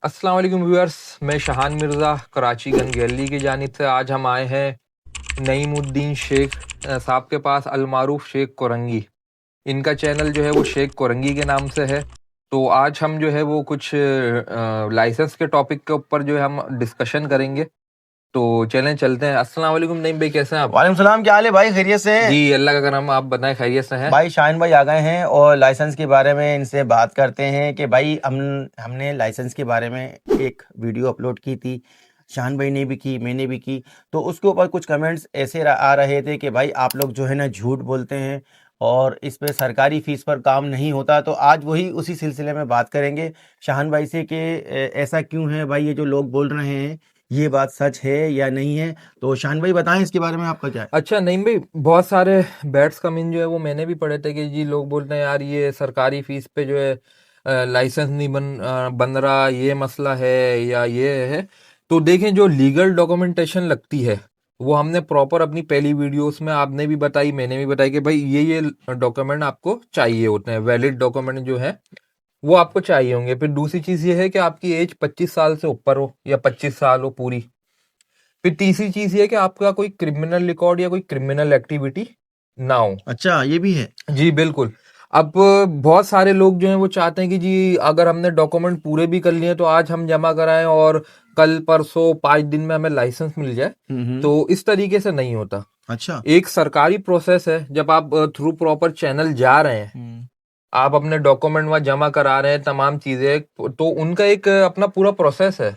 अस्सलाम वालेकुम व्यूअर्स। मैं शहान मिर्ज़ा कराची गन गैलरी की जानिब से आज हम आए हैं नईमुद्दीन शेख साहब के पास, अलमारूफ शेख कोरंगी। इनका चैनल जो है वो शेख कोरंगी के नाम से है। तो आज हम जो है वो कुछ लाइसेंस के टॉपिक के ऊपर जो है हम डिस्कशन करेंगे। तो चलें चलते हैं। अस्सलाम वालेकुम नईम भाई, कैसे हैं आप? वालेकुम सलाम। क्या हाल है भाई? खैरियत से हैं? जी अल्लाह का करम, आप बताएं खैरियत से हैं? भाई शाहीन भाई आ गए हैं और लाइसेंस के बारे में इनसे बात करते हैं कि भाई हमने लाइसेंस के बारे में एक वीडियो अपलोड की थी। शाहीन भाई ने भी की, मैंने भी की। तो उसके ऊपर कुछ कमेंट्स ऐसे आ रहे थे कि भाई आप लोग जो है ना झूठ बोलते हैं और इस पे सरकारी फीस पर काम नहीं होता। तो आज वही उसी सिलसिले में बात करेंगे शाहीन भाई से कि ऐसा क्यों है भाई, ये जो लोग बोल रहे हैं ये बात सच है या नहीं है। तो शाहीन भाई बताएं इसके बारे में आपका क्या है। अच्छा नईम भाई, बहुत सारे बैट्स कमिंग जो है वो मैंने भी पढ़े थे कि जी लोग बोलते हैं यार ये सरकारी फीस पे जो है लाइसेंस नहीं बन रहा, ये मसला है या ये है। तो देखें, जो लीगल डॉक्यूमेंटेशन लगती है वो हमने प्रॉपर अपनी पहली वीडियोस में आपने भी बताई, मैंने भी बताई कि भाई ये डॉक्यूमेंट आपको चाहिए होते हैं, वैलिड डॉक्यूमेंट जो है वो आपको चाहिए होंगे। फिर दूसरी चीज ये है कि आपकी एज 25 साल से ऊपर हो या 25 साल हो पूरी। फिर तीसरी चीज ये कि आपका कोई क्रिमिनल रिकॉर्ड या कोई क्रिमिनल एक्टिविटी ना हो। अच्छा, ये भी है। जी बिल्कुल। अब बहुत सारे लोग जो हैं वो चाहते हैं कि जी अगर हमने डॉक्यूमेंट पूरे भी कर लिए तो आज हम जमा कराएं और कल परसों 5 दिन में हमें लाइसेंस मिल जाए। हम्म। तो इस तरीके से नहीं होता। अच्छा। एक सरकारी प्रोसेस है। जब आप थ्रू प्रॉपर चैनल जा रहे हैं, आप अपने डॉक्यूमेंट वहां जमा करा रहे हैं, तमाम चीजें, तो उनका एक अपना पूरा प्रोसेस है।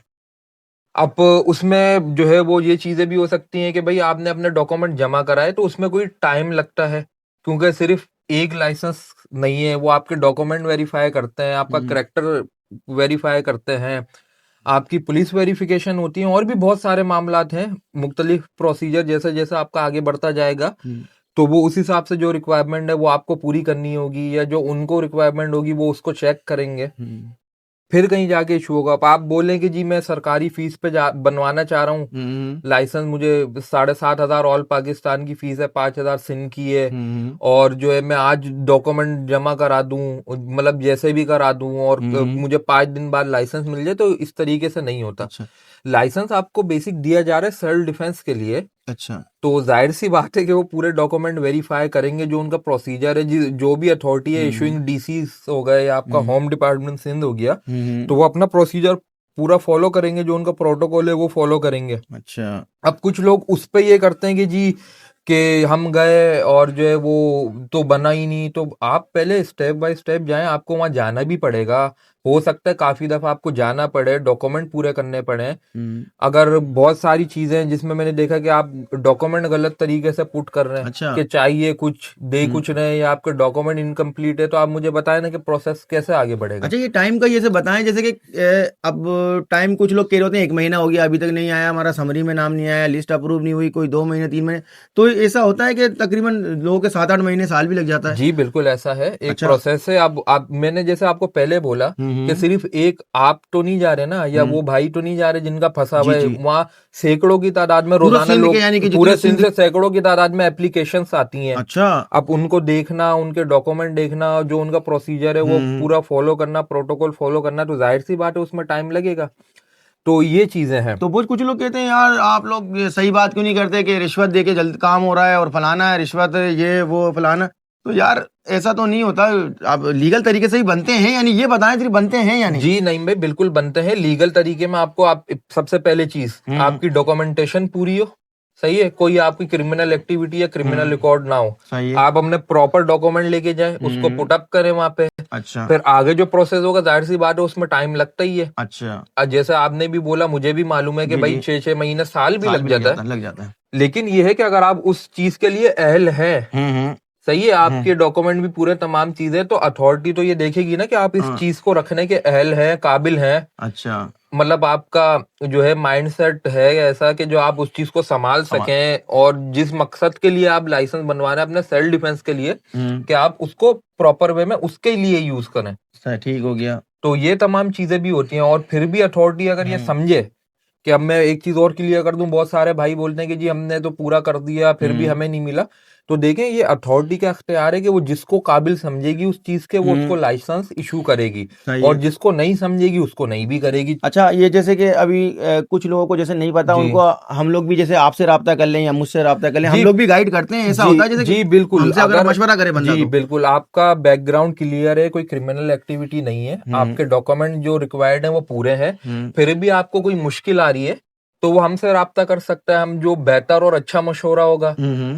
अब उसमें जो है वो ये चीजें भी हो सकती हैं कि भाई आपने अपने डॉक्यूमेंट जमा कराए तो उसमें कोई टाइम लगता है, क्योंकि सिर्फ एक लाइसेंस नहीं है, वो आपके डॉक्यूमेंट वेरीफाई करते हैं, आपका हम्म। करेक्टर वेरीफाई करते हैं, आपकी पुलिस वेरिफिकेशन होती है, और भी बहुत सारे मामलात हैं, मुख्तलिफ प्रोसीजर। जैसे जैसे आपका आगे बढ़ता जाएगा तो वो उस हिसाब से जो रिक्वायरमेंट है वो आपको पूरी करनी होगी, या जो उनको रिक्वायरमेंट होगी वो उसको चेक करेंगे, फिर कहीं जाके इशू होगा। अब आप बोलें कि जी मैं सरकारी फीस पे बनवाना चाह रहा हूँ लाइसेंस, मुझे 7,500 ऑल पाकिस्तान की फीस है, 5,000 सिंध की है, और जो है मैं आज डॉक्यूमेंट जमा करा दूं, मतलब जैसे भी करा दूं, और मुझे 5 दिन बाद लाइसेंस मिल जाए, तो इस तरीके से नहीं होता। अच्छा। लाइसेंस आपको बेसिक दिया जा रहा है सेल्फ डिफेंस के लिए। अच्छा। तो जाहिर सी बात है कि वो पूरे डॉक्यूमेंट वेरीफाई करेंगे, जो उनका प्रोसीजर है, जो भी अथॉरिटी है, इशूइंग डीसी हो गए या आपका होम डिपार्टमेंट सिंध हो गया, तो वो अपना प्रोसीजर पूरा फॉलो करेंगे, जो उनका प्रोटोकॉल है वो फॉलो करेंगे। अच्छा। अब कुछ लोग उस पे ये करते हैं कि जी कि हम गए और जो है वो तो बना ही नहीं। तो आप पहले स्टेप बाय स्टेप जाएं, आपको वहां जाना भी पड़ेगा, हो सकता है काफी दफा आपको जाना पड़े, डॉक्यूमेंट पूरे करने पड़े। अगर बहुत सारी चीजें हैं जिसमें मैंने देखा कि आप डॉक्यूमेंट गलत तरीके से पुट कर रहे हैं, अच्छा। कि चाहिए कुछ दे कुछ रहे हैं, या आपके डॉक्यूमेंट इनकम्प्लीट है, तो आप मुझे बताएं ना कि प्रोसेस कैसे आगे बढ़ेगा। अच्छा, ये टाइम का जैसे बताएं, जैसे कि अब टाइम कुछ लोग कह रहे होते हैं 1 महीना हो गया अभी तक नहीं आया, हमारा समरी में नाम नहीं आया, लिस्ट अप्रूव नहीं हुई, कोई 2 महीने 3 महीने। तो ऐसा होता है कि तकरीबन लोगों के 7-8 महीने साल भी लग जाता है। जी बिल्कुल ऐसा है, एक अच्छा। प्रोसेस है। अब आप, मैंने जैसे आपको पहले बोला कि सिर्फ एक आप तो नहीं जा रहे ना, या वो भाई तो नहीं जा रहे जिनका फंसा हुआ जी है, जी। वहाँ सैकड़ों की तादाद में पूरा रोजाना सिंध के, लोग, यानी कि पूरे जितने सिंध सिंध। से सैकड़ों की तादाद में एप्लीकेशंस आती हैं। अच्छा। अब उनको देखना, उनके डॉक्यूमेंट देखना, जो उनका प्रोसीजर है वो पूरा फॉलो करना, प्रोटोकॉल फॉलो करना, तो जाहिर सी बात है उसमें टाइम लगेगा। तो ये चीजें हैं। तो कुछ लोग कहते हैं यार आप लोग ये सही बात क्यों नहीं करते कि रिश्वत दे के जल्द काम हो रहा है और फलाना है, रिश्वत ये वो फलाना। तो यार ऐसा तो नहीं होता। आप लीगल तरीके से ही बनते हैं, यानी ये बताएं सिर्फ बनते हैं या नहीं। जी नहीं भाई, बिल्कुल बनते हैं लीगल तरीके में। आपको आप सबसे पहले चीज, आपकी डॉक्यूमेंटेशन पूरी हो, सही है, कोई आपकी क्रिमिनल एक्टिविटी या क्रिमिनल रिकॉर्ड ना हो, सही है। आप अपने प्रॉपर डॉक्यूमेंट लेके जाएं, उसको पुट अप करें वहां पे। अच्छा। फिर आगे जो प्रोसेस होगा जाहिर सी बात है उसमें टाइम लगता ही है। अच्छा। जैसे आपने भी बोला, मुझे भी मालूम है कि जी भाई जी। 6-6 महीने साल भी साल लग भी जाता है। लग जाता है। लेकिन ये है कि अगर आप उस चीज के लिए अहल हैं, हम्म। सही है, आपके डॉक्यूमेंट भी पूरे तमाम चीजें, तो अथॉरिटी तो ये देखेगी ना कि आप इस चीज को रखने के अहल हैं, काबिल हैं। अच्छा। मतलब आपका जो है माइंडसेट है ऐसा कि जो आप उस चीज को संभाल सकें, और जिस मकसद के लिए आप लाइसेंस बनवा रहे हैं अपने सेल्फ डिफेंस के लिए, कि आप उसको प्रॉपर वे में उसके लिए यूज करें। ठीक हो गया। तो ये तमाम चीजें भी होती हैं। और फिर भी अथॉरिटी अगर ये समझे कि अब मैं एक चीज और क्लियर कर दूं, बहुत सारे भाई बोलते हैं कि जी हमने तो पूरा कर दिया फिर भी हमें नहीं मिला। तो देखें ये अथॉरिटी का अख्तियार है कि वो जिसको काबिल समझेगी उस चीज के वो उसको लाइसेंस इशू करेगी, सही और है। जिसको नहीं समझेगी उसको नहीं भी करेगी। अच्छा, ये जैसे कि अभी कुछ लोगों को जैसे नहीं पता, जी उनको हम लोग भी जैसे आपसे राब्ता कर लें या मुझसे राब्ता कर लें, हम जी लोग भी गाइड करते हैं, ऐसा जी होता है जैसे कि जी बिल्कुल। हमसे अगर मशवरा करे बंदा जी तो। बिल्कुल, आपका बैकग्राउंड क्लियर है, कोई क्रिमिनल एक्टिविटी नहीं है, आपके डॉक्यूमेंट जो रिक्वायर्ड है वो पूरे हैं, फिर भी आपको कोई मुश्किल आ रही है तो वो हमसे राब्ता कर सकता है। हम जो बेहतर और अच्छा मशवरा होगा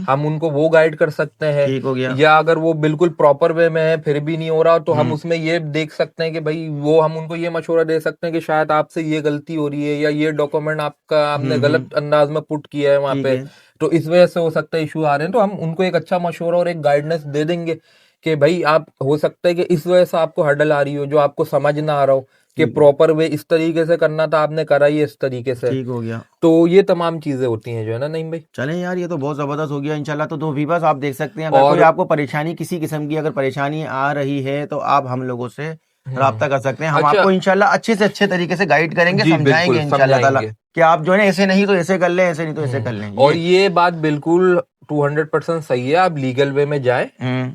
हम उनको वो गाइड कर सकते हैं। ठीक हो गया। या अगर वो बिल्कुल प्रॉपर वे में है फिर भी नहीं हो रहा तो हम उसमें ये देख सकते हैं कि भाई वो हम उनको ये मशवरा दे सकते हैं कि शायद आपसे ये गलती हो रही है या ये डॉक्यूमेंट आपका आपने गलत अंदाज में पुट किया है वहां ठीक पे, है। तो इस वजह से हो सकता है इशू आ रहे हैं। तो हम उनको एक अच्छा मशवरा और एक गाइडेंस दे देंगे कि भाई आप हो सकता है कि इस वजह से आपको हर्डल आ रही हो जो आपको समझ ना आ रहा हो कि ठीक है। प्रॉपर वे इस तरीके से करना था, आपने करा ही इस तरीके से। ठीक हो गया। तो ये तमाम चीजें होती हैं जो है ना। नहीं भाई, चलें यार, ये तो बहुत ज़बरदस्त हो गया इंशाल्लाह। तो वीवर्स आप देख सकते हैं, अगर कोई और आपको परेशानी किसी किस्म की अगर परेशानी आ रही है तो आप हम लोगों से राब्ता कर सकते हैं। हम अच्छा आपको इंशाल्लाह अच्छे से अच्छे तरीके से गाइड करेंगे, जी समझाएंगे बिल्कुल इंशाल्लाह ताला समझाएंगे। कि आप जो है ना ऐसे नहीं तो ऐसे कर लें, ऐसे नहीं तो ऐसे कर लें। और ये ये बात बिल्कुल 200% सही है, आप लीगल वे में जाएं,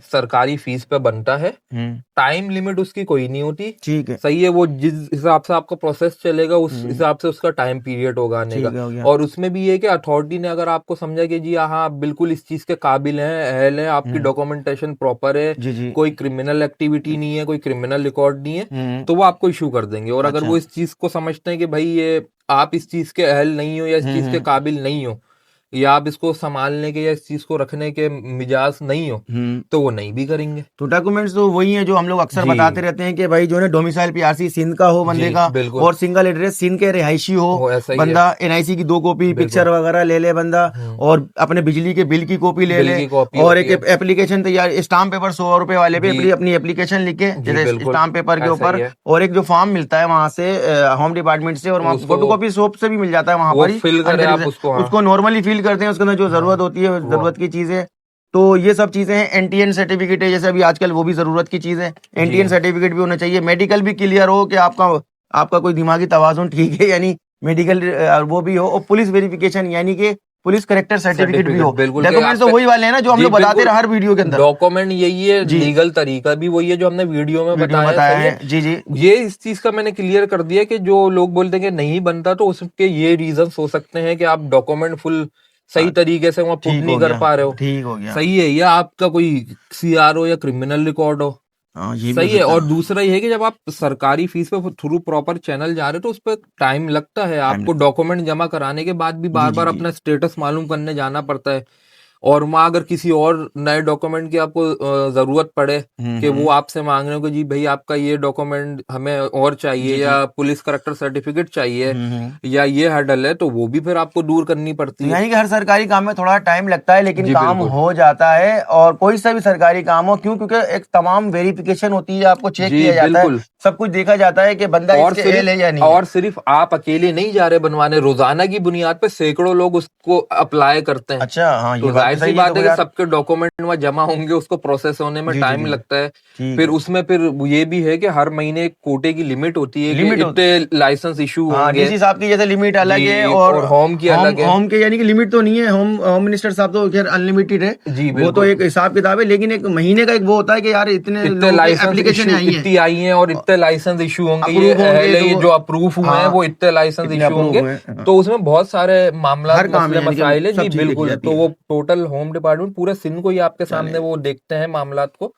सरकारी फीस पे बनता है, टाइम लिमिट उसकी कोई नहीं होती। ठीक है। सही है, वो जिस हिसाब से आपका प्रोसेस चलेगा उस हिसाब से उसका टाइम पीरियड होगा आने ठीक का। हो गया। और उसमें भी ये कि अथॉरिटी ने अगर आपको समझा कि जी हाँ आप बिल्कुल इस चीज के काबिल हैं, अहल हैं, आपकी डॉक्यूमेंटेशन प्रॉपर है, जी जी। कोई क्रिमिनल एक्टिविटी नहीं है, कोई क्रिमिनल रिकॉर्ड नहीं है, तो वो आपको इशू कर देंगे। और अगर अच्छा। वो इस चीज को समझते हैं कि भाई ये आप इस चीज के अहल नहीं हो या इस चीज के काबिल नहीं हो या आप इसको संभालने के या इस चीज को रखने के मिजाज नहीं हो, तो वो नहीं भी करेंगे। तो डॉक्यूमेंट्स तो वही है जो हम लोग अक्सर जी बताते रहते हैं कि भाई जो है डोमिसाइल पीआरसी सिंध का हो बंदे जी का, बिल्कुल, और सिंगल एड्रेस सिंध के रिहायशी हो वो ऐसा ही है। बंदा, एनआईसी की 2 कॉपी, पिक्चर बिल्कुल वगैरह ले ले बंदा, और अपने बिजली के बिल की कॉपी ले बिल ले, की कॉपी और होती एक है। एप्लीकेशन तैयार, स्टाम्प पेपर 100 रुपए वाले पे जी अपनी एप्लीकेशन लिखे जी जैसे बिल्कुल स्टाम्प पेपर के ऐसा ही ऊपर, है। और एक जो फॉर्म मिलता है वहां से होम डिपार्टमेंट से, और वहाँ उसको फोटो कॉपी शॉप से भी मिल जाता है वहां वो पर ही फिल करे अंदर आप से, उसको। हाँ उसको नॉर्मली फिल करते हैं, उसके अंदर जो हाँ जरूरत होती है वो जरूरत की चीजें। तो ये सब चीजें हैं। एनटीएन सर्टिफिकेट है जैसे अभी आजकल, वो भी जरूरत की चीज है। जी एनटीएन सर्टिफिकेट भी होना चाहिए। मेडिकल भी क्लियर हो कि आपका आपका कोई दिमागी तवाजुन ठीक है, यानी मेडिकल वो भी हो, और पुलिस वेरिफिकेशन यानी कि पुलिस करेक्टर सर्टिफिकेट भी सर्टिफिकेट हो। बिल्कुल के डॉक्यूमेंट आप तो पे। वही वाले हैं ना जो हम जी लोग बताते बिल्कुल, रहे हर वीडियो के अंदर। डॉक्यूमेंट यही है, जी, लीगल तरीका भी वही है जो हमने वीडियो में वीडियो में बताया। बताया सही है, है। जी जी। ये इस चीज का मैंने क्लियर कर दिया कि जो लोग बोलते हैं कि नहीं बनता तो उसके ये रीजंस हो सकते हैं कि आप डॉक्यूमेंट फुल सही तरीके से वहां पुट ठीक नहीं हो कर गया। पा रहे हो। ठीक हो गया। सही है, या आपका कोई सीआरओ या क्रिमिनल रिकॉर्ड हो। हाँ, ये भी हो सही है। सकता और है। दूसरा ये है कि जब आप सरकारी फीस पे थ्रू प्रॉपर चैनल जा रहे हो तो उस पर टाइम लगता है, टाइम आपको लगता डॉक्यूमेंट जमा कराने के बाद भी है। जी बार जी बार जी। अपना स्टेटस मालूम करने जाना पड़ता है। और वहाँ अगर किसी और नए डॉक्यूमेंट की आपको जरूरत पड़े कि वो आपसे मांग रहे हो कि जी भाई आपका ये डॉक्यूमेंट हमें और चाहिए जी या जी। पुलिस करेक्टर सर्टिफिकेट चाहिए या ये हर्डल है, तो वो भी फिर आपको दूर करनी तो पड़ती है। यानी कि हर सरकारी काम में थोड़ा टाइम लगता है, लेकिन जी काम बिल्कुल हो जाता है। और कोई सा भी सरकारी काम हो, क्यों? क्योंकि एक तमाम वेरिफिकेशन होती है, आपको चेक जी किया जाता है, बिल्कुल। सब कुछ देखा जाता है कि बंदा और इसके एल है या नहीं है। सिर्फ आप अकेले नहीं जा रहे बनवाने, रोजाना की बुनियाद पे सैकड़ों लोग उसको अप्लाई करते हैं। अच्छा, हाँ, तो ये बात भी जाहिर सी सही है बात देखो है कि यार। सबके डॉक्यूमेंट वहाँ जमा होंगे, उसको प्रोसेस होने में जी जी टाइम जी। लगता है। ठीक फिर है। उसमें फिर ये भी है कि हर महीने एक कोटे की लिमिट होती है कि लिमिट होती। इतने लाइसेंस इशू हाँ, होंगे। डीसी साहब की जैसे लिमिट अलग है, जी, और और होम की होम अलग है। होम के यानी कि लिमिट तो नहीं है। होम मिनिस्टर साहब तो खैर अनलिमिटेड है, जी वो तो बिल्कुल, एक हिसाब किताब है, लेकिन एक महीने का एक वो होता है कि यार इतने इतने लोगों के लाइसेंस एप्लीकेशन इशू आई हैं, इतनी आई हैं और इतने लाइसेंस इशू होंगे, ये अप्रूव होंगे अहले तो ये वो, जो अप्रूव हुए हैं हाँ, वो इतने लाइसेंस इतने इशू अप्रूव होंगे। हुए हैं। हाँ, तो उसमें बहुत सारे मामलात हर काम में मसले यानी मसाइल है। कि सब जी चीज देखी बिल्कुल, जाती तो है। वो टोटल होम डिपार्टमेंट पूरे सिंध को ही आपके चले सामने वो देखते हैं मामलात को।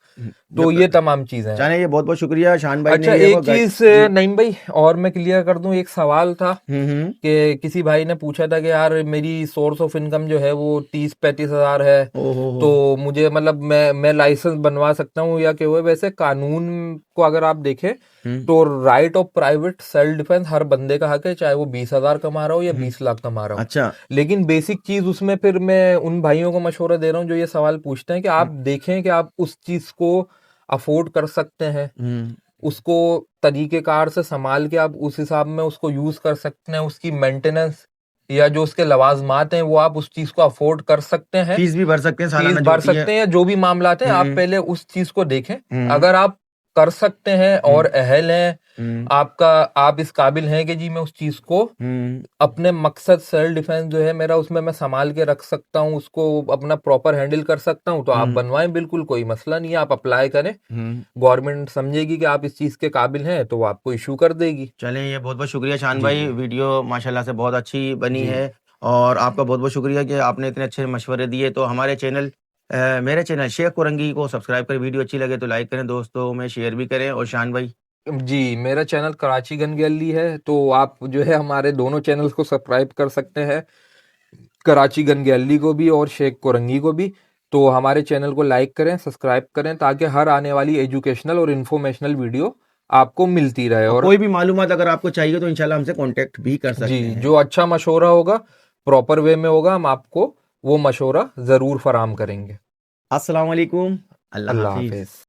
तो जब ये तमाम चीजें हैं। जाने, ये बहुत बहुत शुक्रिया शान भाई अच्छा ने ये एक वो गाइड। चीज जी। नईम भाई और मैं क्लियर कर दूं, एक सवाल था कि किसी भाई ने पूछा था कि यार मेरी सोर्स ऑफ इनकम जो है वो 30-35 हजार है, ओहो हो। तो मुझे मतलब मैं लाइसेंस बनवा सकता हूँ या क्या हुआ? वैसे कानून को अगर आप देखें तो right of private self defence हर बंदे का हक है, चाहे वो 20 हजार कमा रहा हो या 20 लाख कमा रहा हो। अच्छा। लेकिन बेसिक चीज उसमें फिर मैं उन भाइयों को मशवरा दे रहा हूँ जो ये सवाल पूछते हैं कि आप देखें कि आप उस चीज को अफोर्ड कर सकते हैं, उसको तरीकेकार से संभाल के आप उस हिसाब में उसको यूज कर सकते हैं, उसकी मेंटेनेंस या जो उसके लवाजमात हैं वो आप उस चीज को अफोर्ड कर सकते हैं, फीस भी भर सकते हैं, फीस सालाना जो भर होती है। सकते हैं, या जो भी मामलात हैं आप पहले उस चीज को देखें। हम्म। अगर आप कर सकते हैं और अहल हैं आपका आप इस काबिल हैं कि जी मैं उस चीज को अपने मकसद सेल्फ डिफेंस जो है मेरा, उसमें मैं संभाल के रख सकता हूँ, उसको अपना प्रॉपर हैंडल कर सकता हूँ, तो आप बनवाएं, बिल्कुल कोई मसला नहीं है, आप अप्लाई करें। गवर्नमेंट समझेगी कि आप इस चीज के काबिल हैं तो वो आपको इशू कर देगी। चलें, ये बहुत बहुत शुक्रिया शान जी भाई, जी वीडियो माशाल्लाह से बहुत अच्छी बनी जी है और आपका बहुत बहुत शुक्रिया कि आपने इतने अच्छे मशवरे दिए। तो हमारे चैनल मेरे चैनल शेख कुरंगी को सब्सक्राइब करें, वीडियो अच्छी लगे तो लाइक करें, दोस्तों में शेयर भी करें। और शान भाई जी, मेरा चैनल कराची गन गैली है, तो आप जो है हमारे दोनों चैनल्स को सब्सक्राइब कर सकते हैं, कराची गन गैली को भी और शेख कोरंगी को भी। तो हमारे चैनल को लाइक करें, सब्सक्राइब करें, ताकि हर आने वाली एजुकेशनल और इन्फॉर्मेशनल वीडियो आपको मिलती रहे। और और कोई भी मालूमात अगर आपको चाहिए तो इंशाल्लाह हमसे कांटेक्ट भी कर जी, सकते हैं। जो अच्छा मशवरा होगा, प्रॉपर वे में होगा, हम आपको वो मशवरा जरूर फराहम करेंगे। अस्सलाम वालेकुम, अल्लाह अल्लाह हाफिज। हाफिज।